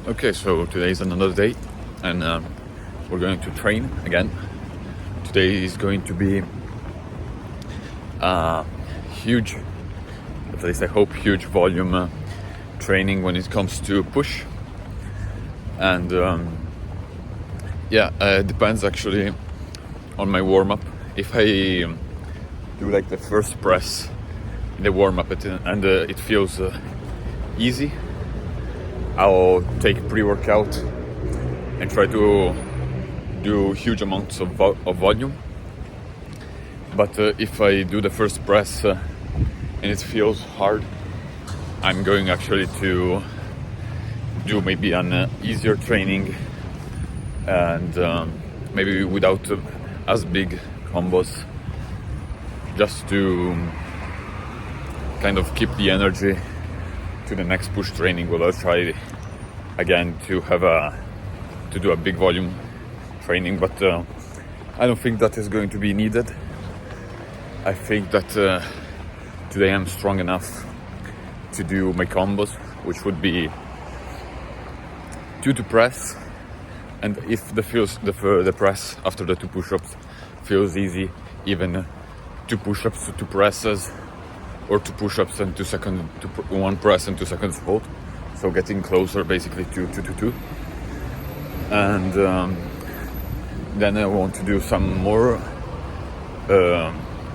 Okay, so today is another day, and we're going to train again. Today is going to be huge, at least I hope, huge volume training when it comes to push. And it depends actually on my warm-up. If I do like the first press in the warm-up and it feels easy, I'll take pre-workout and try to do huge amounts of volume. But if I do the first press and it feels hard, I'm going actually to do maybe an easier training and maybe without as big combos, just to kind of keep the energy to the next push training, where I'll try again to do a big volume training. But I don't think that is going to be needed. I think that today I'm strong enough to do my combos, which would be 2 to press, and if the press after the 2 push-ups feels easy, even 2 push-ups, 2 presses, or 2 push-ups and 2 seconds, 1 press and 2 seconds hold. So getting closer basically to 2. And then I want to do some more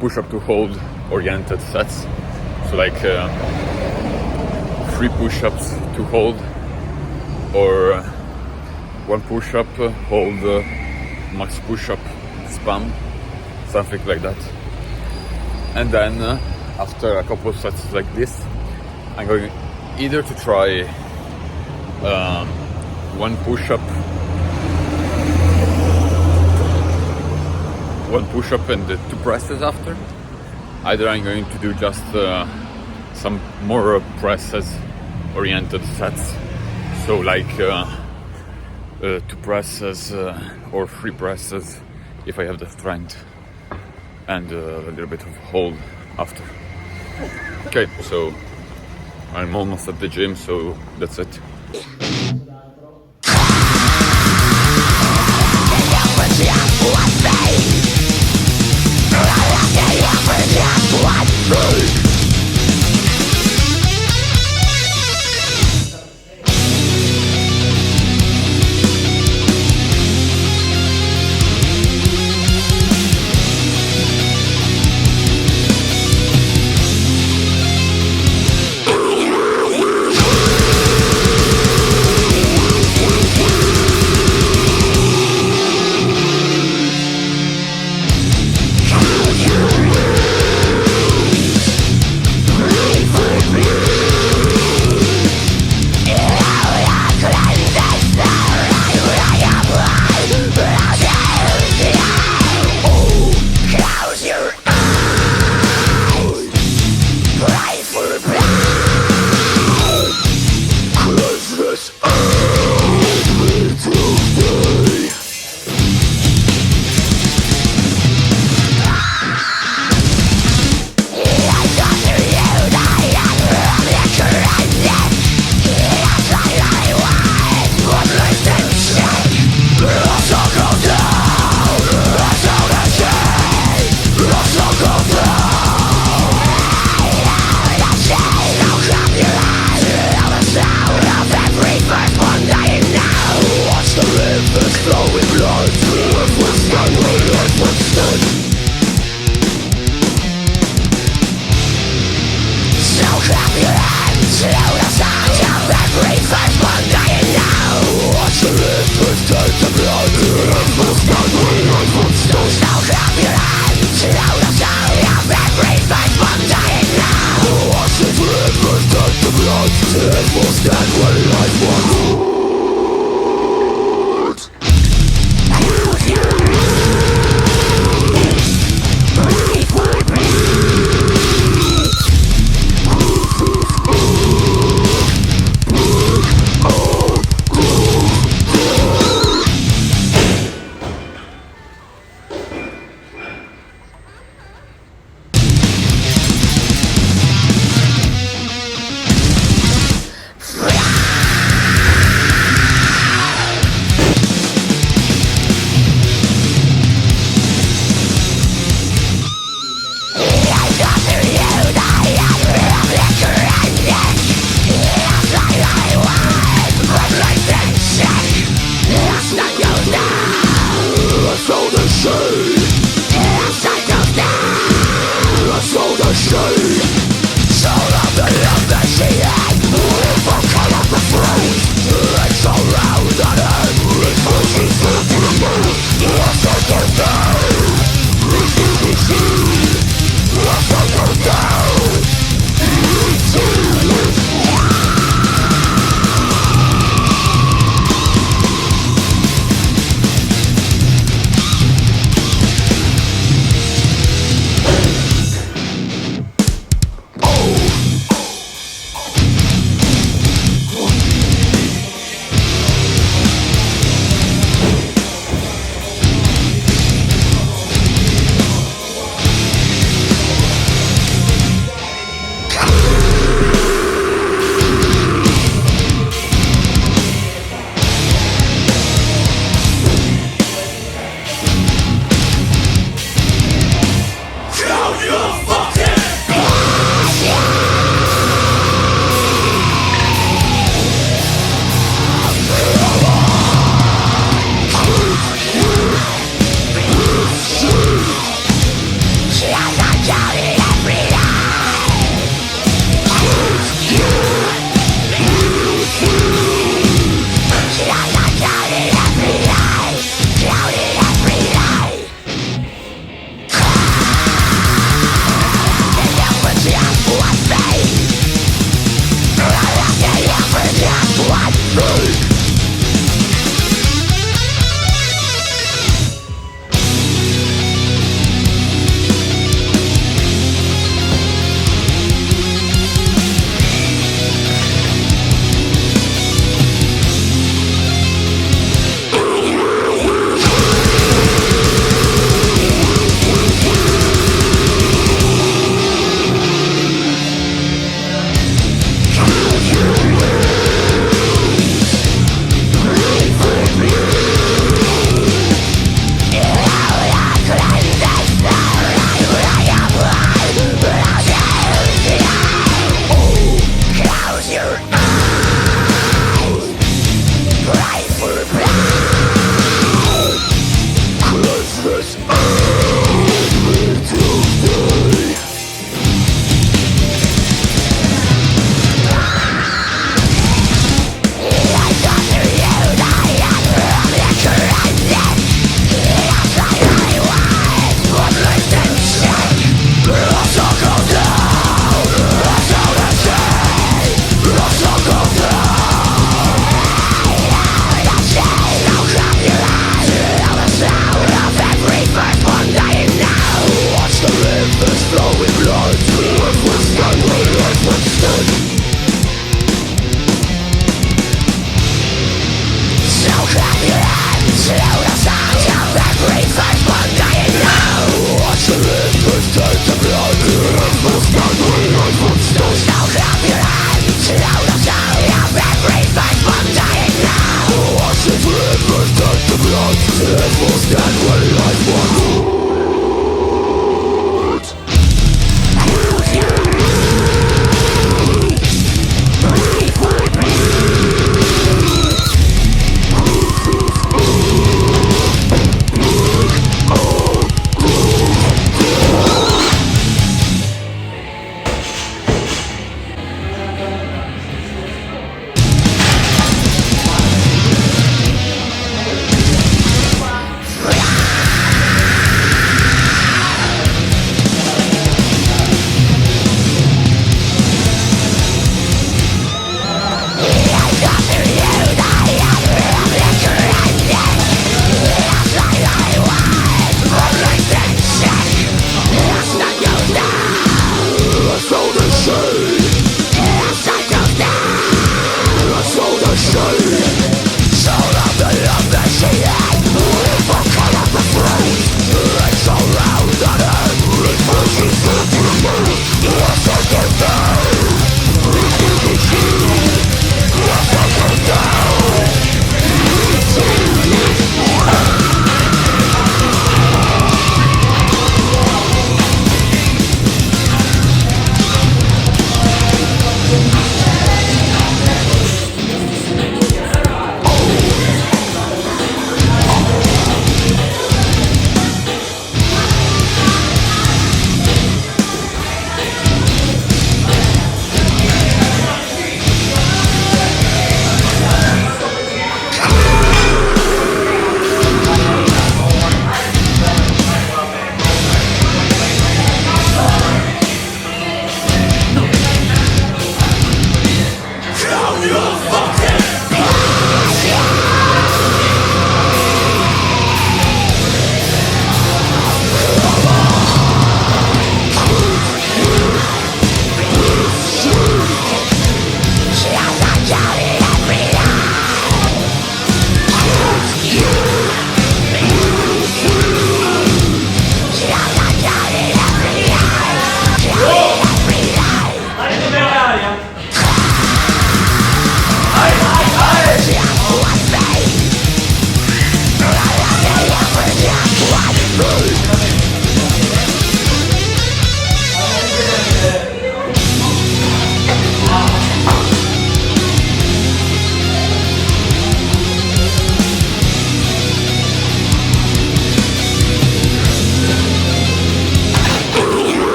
push-up to hold oriented sets. So like 3 push-ups to hold, or 1 push-up, hold, max push-up, spam, something like that. And then after a couple of sets like this, I'm going either to try 1 push-up, 1 push-up and 2 presses after. Either I'm going to do just some more presses oriented sets, so like 2 presses or 3 presses if I have the strength, and a little bit of hold after. Okay, so I'm almost at the gym, so that's it.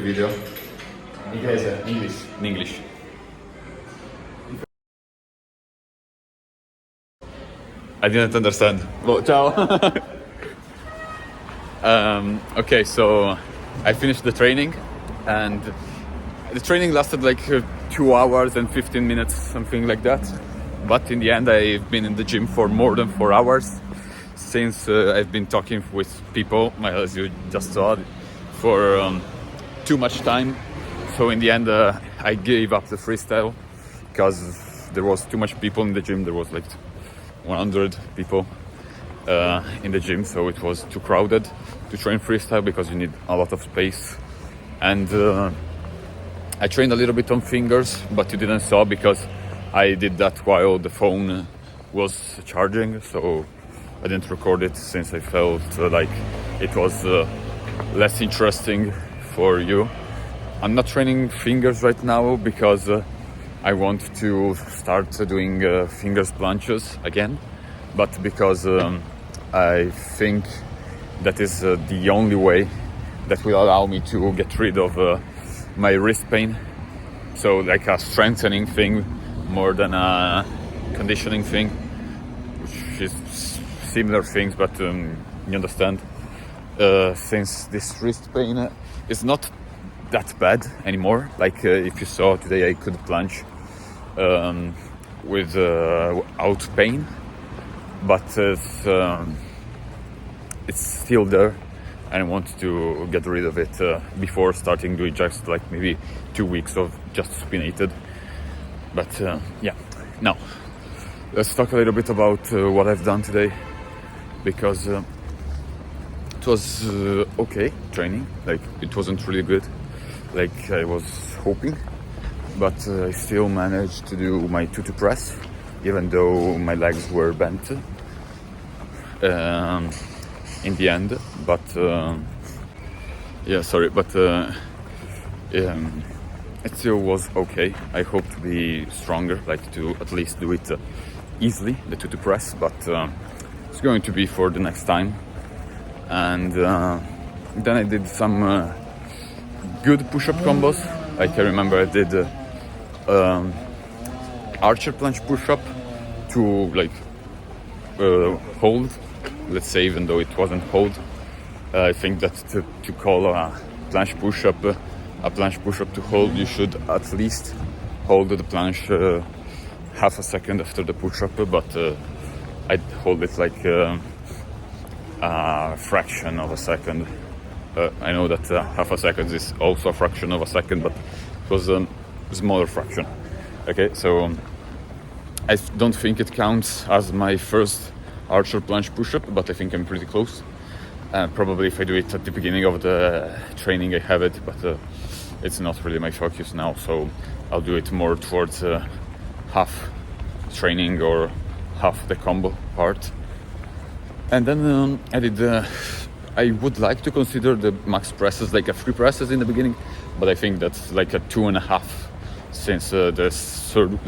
video. English. In English. I didn't understand. Well, ciao. Okay, so I finished the training, and the training lasted like 2 hours and 15 minutes, something like that. But in the end, I've been in the gym for more than 4 hours, since I've been talking with people, as you just saw, for too much time. So in the end, I gave up the freestyle because there was too much people in the gym. There was like 100 people in the gym, so it was too crowded to train freestyle because you need a lot of space. And I trained a little bit on fingers, but you didn't saw because I did that while the phone was charging, so I didn't record it since I felt like it was less interesting for you. I'm not training fingers right now because I want to start doing fingers planches again, but because I think that is the only way that will allow me to get rid of my wrist pain. So like a strengthening thing more than a conditioning thing, which is similar things, but you understand. Since this wrist pain is not that bad anymore. Like if you saw today, I could plunge without pain, but it's still there, and I want to get rid of it before starting doing just like maybe 2 weeks of just supinated. But yeah, now let's talk a little bit about what I've done today, because it was okay training. Like it wasn't really good like I was hoping, but I still managed to do my tutu press, even though my legs were bent in the end. But yeah, sorry, but it still was okay. I hope to be stronger, like to at least do it easily, the tutu press, but it's going to be for the next time. And then I did some good push-up combos. Like I remember I did archer planche push-up to like hold, let's say, even though it wasn't hold. I think that to call a planche push-up to hold, you should at least hold the planche half a second after the push-up, but I'd hold it like a fraction of a second. I know that half a second is also a fraction of a second, but it was a smaller fraction. Okay, so I don't think it counts as my first archer planche push-up, but I think I'm pretty close. Probably if I do it at the beginning of the training, I have it, but it's not really my focus now, so I'll do it more towards half training or half the combo part. And then I did I would like to consider the max presses like a 3 presses in the beginning, but I think that's like a 2.5, since the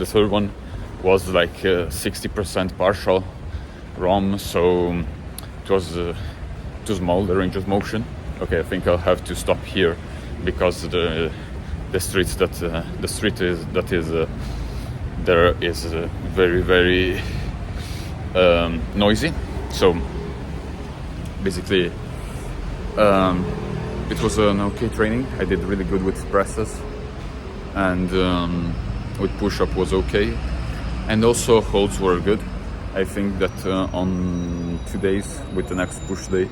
third one was like 60% partial ROM, so it was too small, the range of motion. Okay, I think I'll have to stop here because the street is there is very, very noisy. So basically it was an okay training. I did really good with presses, and with push-up was okay, and also holds were good. I think that on 2 days, with the next push day,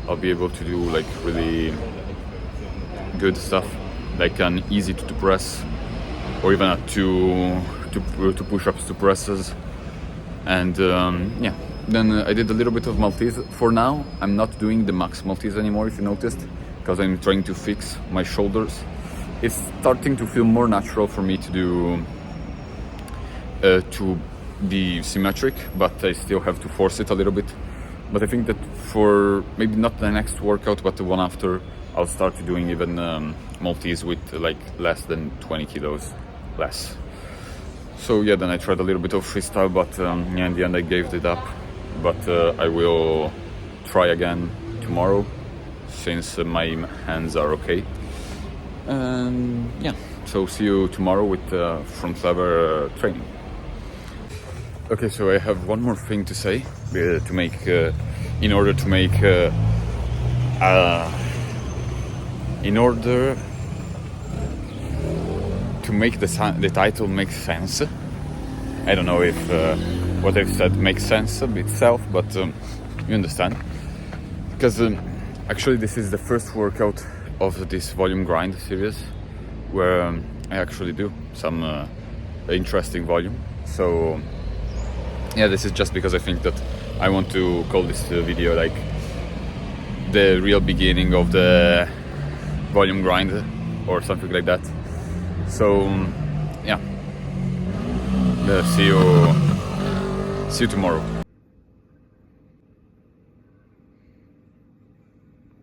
I'll be able to do like really good stuff, like an easy to press, or even a two push-ups, 2 presses. And yeah, then I did a little bit of Maltese. For now, I'm not doing the max Maltese anymore, if you noticed, because I'm trying to fix my shoulders. It's starting to feel more natural for me to do to be symmetric, but I still have to force it a little bit. But I think that for maybe not the next workout, but the one after, I'll start doing even Maltese with like less than 20 kilos less. So yeah, then I tried a little bit of freestyle, but yeah, in the end I gave it up. But I will try again tomorrow, since my hands are okay. And yeah, so see you tomorrow with front lever training. Okay, so I have one more thing to say to make in order to make the title make sense. I don't know if what I've said makes sense itself, but you understand. Because actually this is the first workout of this volume grind series where I actually do some interesting volume. So yeah, this is just because I think that I want to call this video like the real beginning of the volume grind or something like that. So yeah, see you tomorrow.